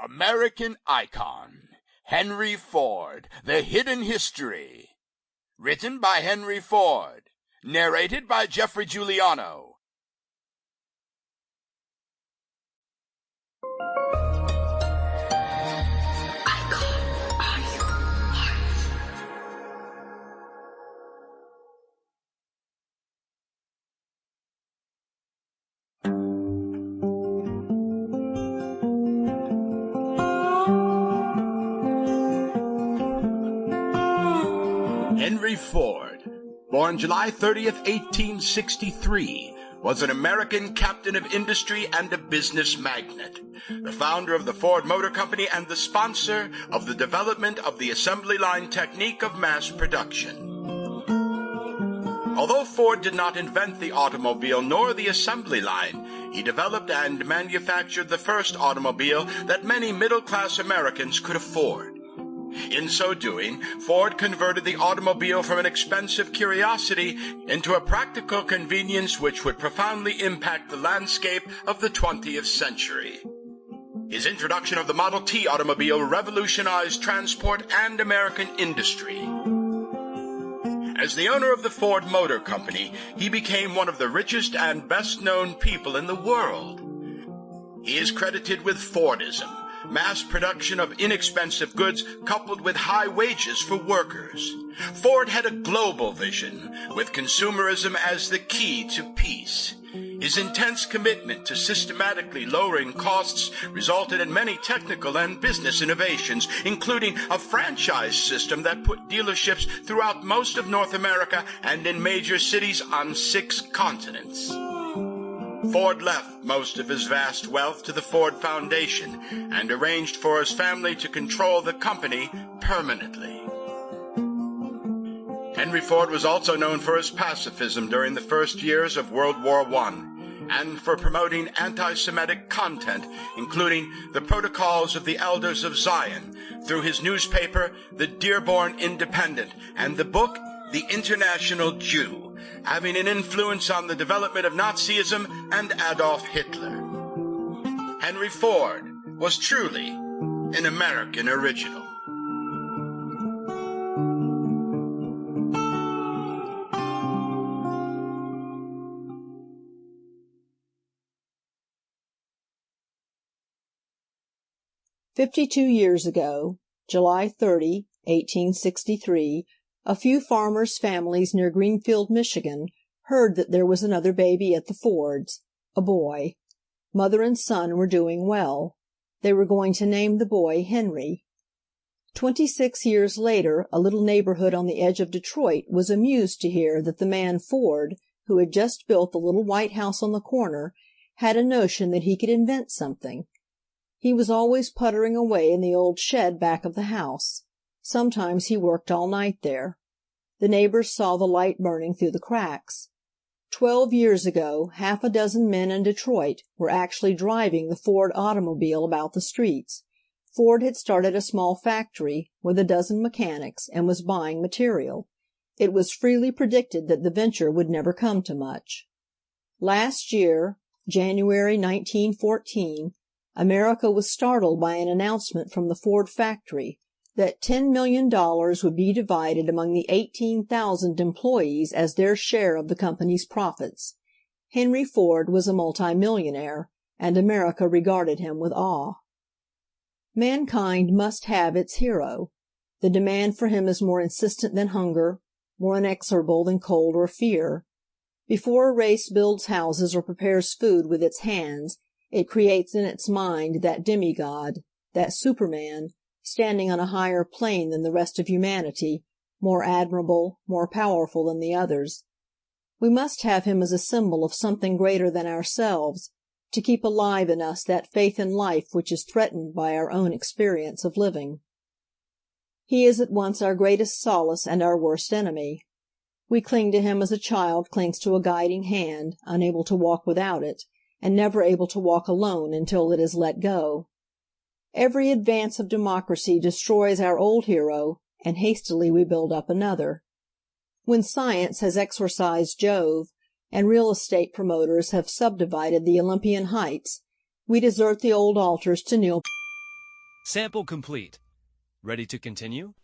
American Icon, Henry Ford, The Hidden History. Written by Henry Ford. Narrated by Geoffrey Giuliano. Henry Ford, born July 30th, 1863, was an American captain of industry and a business magnate, the founder of the Ford Motor Company and the sponsor of the development of the assembly line technique of mass production. Although Ford did not invent the automobile nor the assembly line, he developed and manufactured the first automobile that many middle-class Americans could afford. In so doing, Ford converted the automobile from an expensive curiosity into a practical convenience which would profoundly impact the landscape of the 20th century. His introduction of the Model T automobile revolutionized transport and American industry. As the owner of the Ford Motor Company, he became one of the richest and best-known people in the world. He is credited with Fordism, mass production of inexpensive goods coupled with high wages for workers. Ford had a global vision, with consumerism as the key to peace. His intense commitment to systematically lowering costs resulted in many technical and business innovations, including a franchise system that put dealerships throughout most of North America and in major cities on 6 continents. Ford left most of his vast wealth to the Ford Foundation and arranged for his family to control the company permanently. Henry Ford was also known for his pacifism during the first years of World War I and for promoting anti-Semitic content, including the Protocols of the Elders of Zion, through his newspaper, The Dearborn Independent, and the book, The International Jew, having an influence on the development of Nazism and Adolf Hitler. Henry Ford was truly an American original. "52 years ago, July 30, 1863, a few farmers' families near Greenfield, Michigan, heard that there was another baby at the Fords, a boy. Mother and son were doing well. They were going to name the boy Henry. 26 years later a little neighborhood on the edge of Detroit was amused to hear that the man Ford, who had just built the little white house on the corner, had a notion that he could invent something. He was always puttering away in the old shed back of the house. Sometimes he worked all night there. The neighbors saw the light burning through the cracks. 12 years ago 6 men in Detroit were actually driving the Ford automobile about the streets. Ford had started a small factory with 12 mechanics and was buying material. It was freely predicted that the venture would never come to much. Last year, January 1914, America was startled by an announcement from the Ford factory that $10 million would be divided among the 18,000 employees as their share of the company's profits. Henry Ford was a multimillionaire, and America regarded him with awe. Mankind must have its hero. The demand for him is more insistent than hunger, more inexorable than cold or fear. Before a race builds houses or prepares food with its hands, it creates in its mind that demigod, that Superman, standing on a higher plane than the rest of humanity, more admirable, more powerful than the others. We must have him as a symbol of something greater than ourselves, to keep alive in us that faith in life which is threatened by our own experience of living. He is at once our greatest solace and our worst enemy. We cling to him as a child clings to a guiding hand, unable to walk without it, and never able to walk alone until it is let go. Every advance of democracy destroys our old hero, and hastily we build up another. When science has exorcised Jove, and real estate promoters have subdivided the Olympian heights, we desert the old altars to kneel Sample complete. Ready to continue?